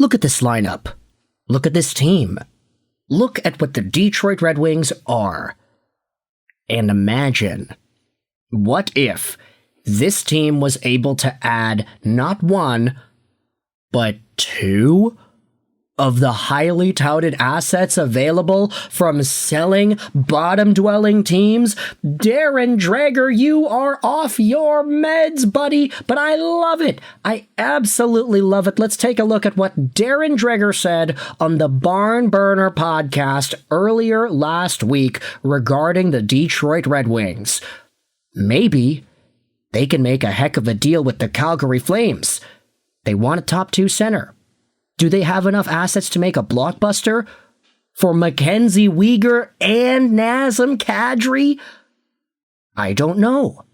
Look at this lineup. Look at this team. Look at what the Detroit Red Wings are. And imagine, what if this team was able to add not one, but two of the highly touted assets available from selling bottom-dwelling teams? Darren Dreger, you are off your meds, buddy, but I love it. I absolutely love it. Let's take a look at what Darren Dreger said on the Barn Burner podcast earlier last week regarding the Detroit Red Wings. Maybe they can make a heck of a deal with the Calgary Flames. They want a top two center. Do they have enough assets to make a blockbuster for MacKenzie, Weegar, and Nazem, Kadri? I don't know.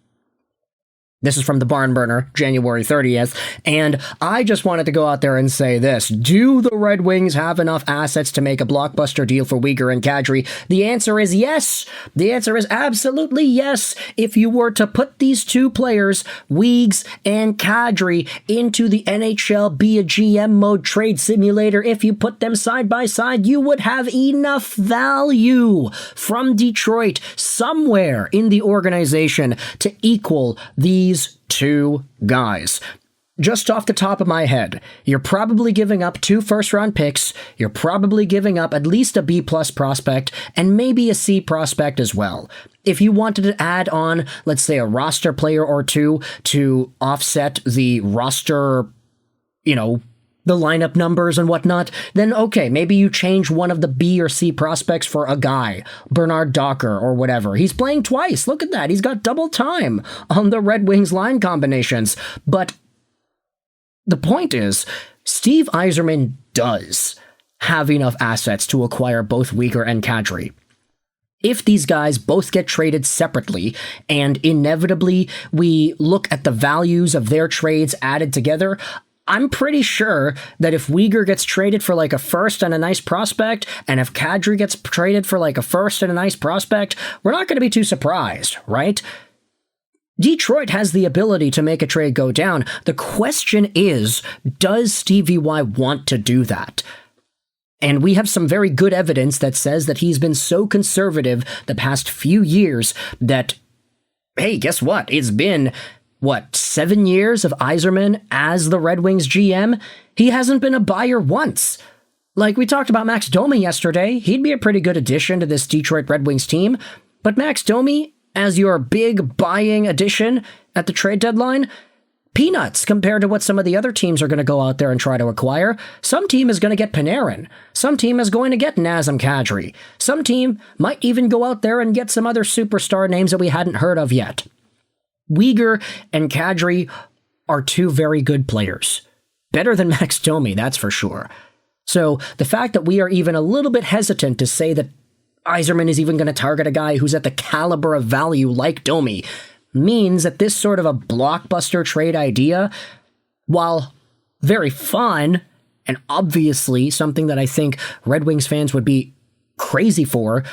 This is from the Barn Burner, January 30th, and I just wanted to go out there and say this. Do the Red Wings have enough assets to make a blockbuster deal for Weegar and Kadri? The answer is yes. The answer is absolutely yes. If you were to put these two players, Weegs and Kadri, into the NHL Be a GM mode trade simulator, if you put them side by side, you would have enough value from Detroit somewhere in the organization to equal these two guys. Just off the top of my head, you're probably giving up 2 first-round picks, you're probably giving up at least a B-plus prospect, and maybe a C prospect as well. If you wanted to add on, let's say, a roster player or two to offset the roster, the lineup numbers and whatnot, then okay, maybe you change one of the B or C prospects for a guy, Bernard Docker or whatever. He's playing twice. Look at that. He's got double time on the Red Wings line combinations. But the point is, Steve Yzerman does have enough assets to acquire both Weegar and Kadri. If these guys both get traded separately, and inevitably we look at the values of their trades added together, I'm pretty sure that if Weegar gets traded for like a first and a nice prospect, and if Kadri gets traded for like a first and a nice prospect, we're not going to be too surprised, right? Detroit has the ability to make a trade go down. The question is, does Stevie Y want to do that? And we have some very good evidence that says that he's been so conservative the past few years that, hey, guess what? It's been 7 years of Yzerman as the Red Wings GM? He hasn't been a buyer once. Like we talked about Max Domi yesterday, he'd be a pretty good addition to this Detroit Red Wings team, but Max Domi, as your big buying addition at the trade deadline, peanuts compared to what some of the other teams are going to go out there and try to acquire. Some team is going to get Panarin. Some team is going to get Nazem Kadri. Some team might even go out there and get some other superstar names that we hadn't heard of yet. Weegar and Kadri are two very good players. Better than Max Domi, that's for sure. So the fact that we are even a little bit hesitant to say that Yzerman is even going to target a guy who's at the caliber of value like Domi means that this sort of a blockbuster trade idea, while very fun and obviously something that I think Red Wings fans would be crazy for,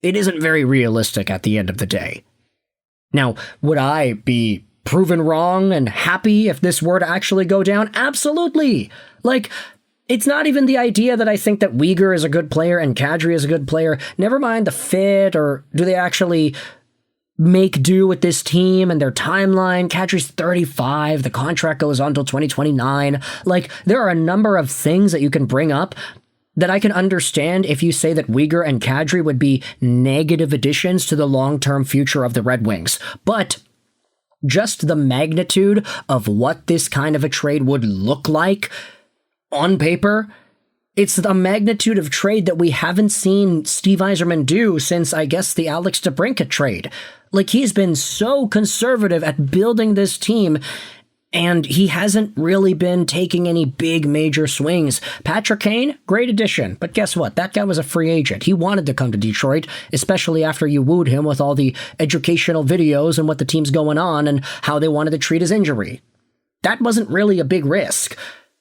it isn't very realistic at the end of the day. Now, would I be proven wrong and happy if this were to actually go down? Absolutely. Like, it's not even the idea that I think that Weegar is a good player and Kadri is a good player. Never mind the fit, or do they actually make do with this team and their timeline. Kadri's 35. The contract goes on until 2029. Like, there are a number of things that you can bring up that I can understand if you say that Weegar and Kadri would be negative additions to the long-term future of the Red Wings. But just the magnitude of what this kind of a trade would look like on paper, it's the magnitude of trade that we haven't seen Steve Yzerman do since, I guess, the Alex DeBrincat trade. Like, he's been so conservative at building this team, and he hasn't really been taking any big major swings. Patrick Kane, great addition, but guess what? That guy was a free agent. He wanted to come to Detroit, especially after you wooed him with all the educational videos and what the team's going on and how they wanted to treat his injury. That wasn't really a big risk.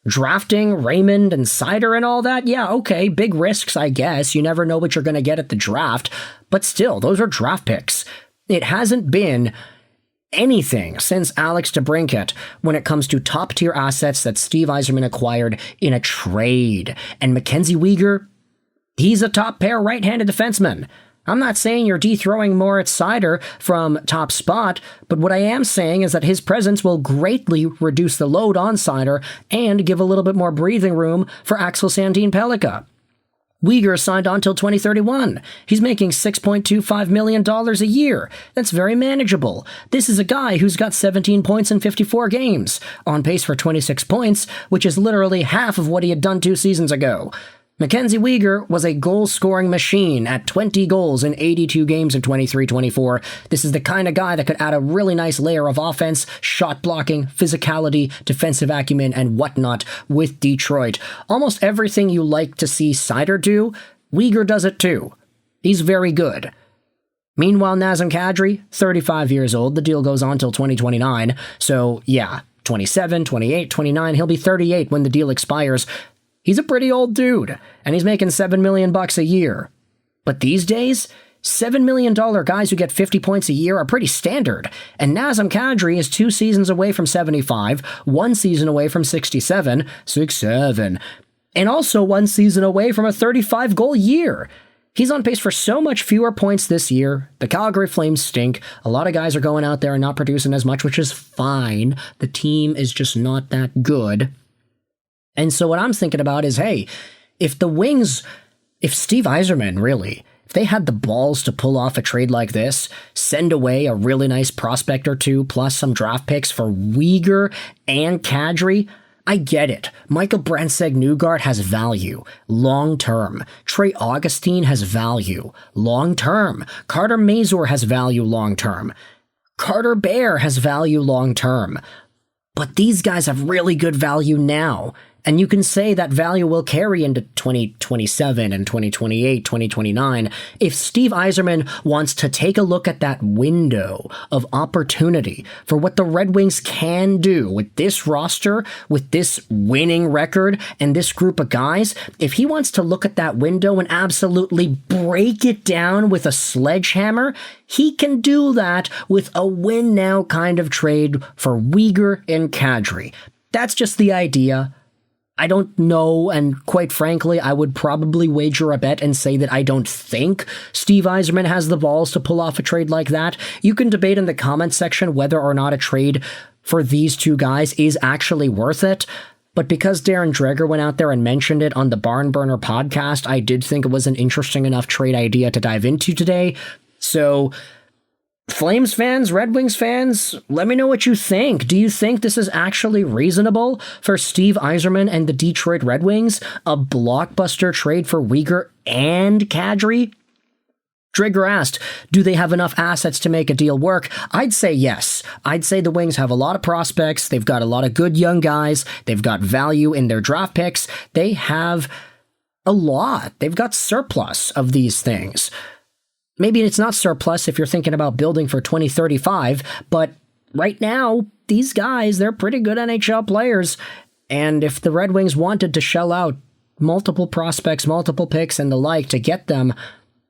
Drafting Raymond and Sider and all that, yeah, okay, big risks, I guess. You never know what you're going to get at the draft, but still, those are draft picks. It hasn't been anything since Alex DeBrincat when it comes to top-tier assets that Steve Yzerman acquired in a trade. And MacKenzie Weegar, he's a top-pair right-handed defenseman. I'm not saying you're dethrowing Moritz Seider from top spot, but what I am saying is that his presence will greatly reduce the load on Seider and give a little bit more breathing room for Axel Sandin Pellikka. Weegar signed on till 2031. He's making $6.25 million a year. That's very manageable. This is a guy who's got 17 points in 54 games, on pace for 26 points, which is literally half of what he had done 2 seasons ago. MacKenzie Weegar was a goal-scoring machine at 20 goals in 82 games in 23-24. This is the kind of guy that could add a really nice layer of offense, shot blocking, physicality, defensive acumen, and whatnot with Detroit. Almost everything you like to see Seider do, Weegar does it too. He's very good. Meanwhile, Nazem Kadri, 35 years old. The deal goes on till 2029. So, yeah, 27, 28, 29. He'll be 38 when the deal expires. He's a pretty old dude, and he's making $7 million a year. But these days, $7 million guys who get 50 points a year are pretty standard, and Nazem Kadri is 2 seasons away from 75, 1 season away from 67, and also 1 season away from a 35-goal year. He's on pace for so much fewer points this year. The Calgary Flames stink. A lot of guys are going out there and not producing as much, which is fine. The team is just not that good. And so what I'm thinking about is, hey, if Steve Yzerman, really, if they had the balls to pull off a trade like this, send away a really nice prospect or 2, plus some draft picks for Weegar and Kadri, I get it. Michael Brandsteg-Newgard has value, long-term. Trey Augustine has value, long-term. Carter Mazur has value, long-term. Carter Bear has value, long-term. But these guys have really good value now. And you can say that value will carry into 2027 and 2028, 2029. If Steve Yzerman wants to take a look at that window of opportunity for what the Red Wings can do with this roster, with this winning record, and this group of guys, if he wants to look at that window and absolutely break it down with a sledgehammer, he can do that with a win-now kind of trade for Weegar and Kadri. That's just the idea. I don't know, and quite frankly, I would probably wager a bet and say that I don't think Steve Yzerman has the balls to pull off a trade like that. You can debate in the comments section whether or not a trade for these 2 guys is actually worth it, but because Darren Dreger went out there and mentioned it on the Barn Burner podcast, I did think it was an interesting enough trade idea to dive into today. So, Flames fans, Red Wings fans, let me know what you think. Do you think this is actually reasonable for Steve Yzerman and the Detroit Red Wings? A blockbuster trade for Weegar and Kadri? Dreger asked, do they have enough assets to make a deal work? I'd say yes. I'd say the Wings have a lot of prospects. They've got a lot of good young guys. They've got value in their draft picks. They have a lot. They've got surplus of these things. Maybe it's not surplus if you're thinking about building for 2035, but right now, these guys, they're pretty good NHL players. And if the Red Wings wanted to shell out multiple prospects, multiple picks, and the like to get them,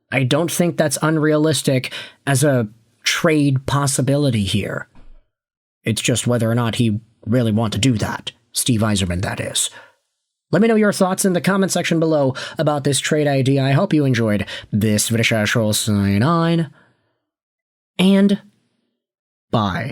I don't think that's unrealistic as a trade possibility here. It's just whether or not he really want to do that. Steve Yzerman, that is. Let me know your thoughts in the comment section below about this trade idea. I hope you enjoyed this video. Sign on, and bye.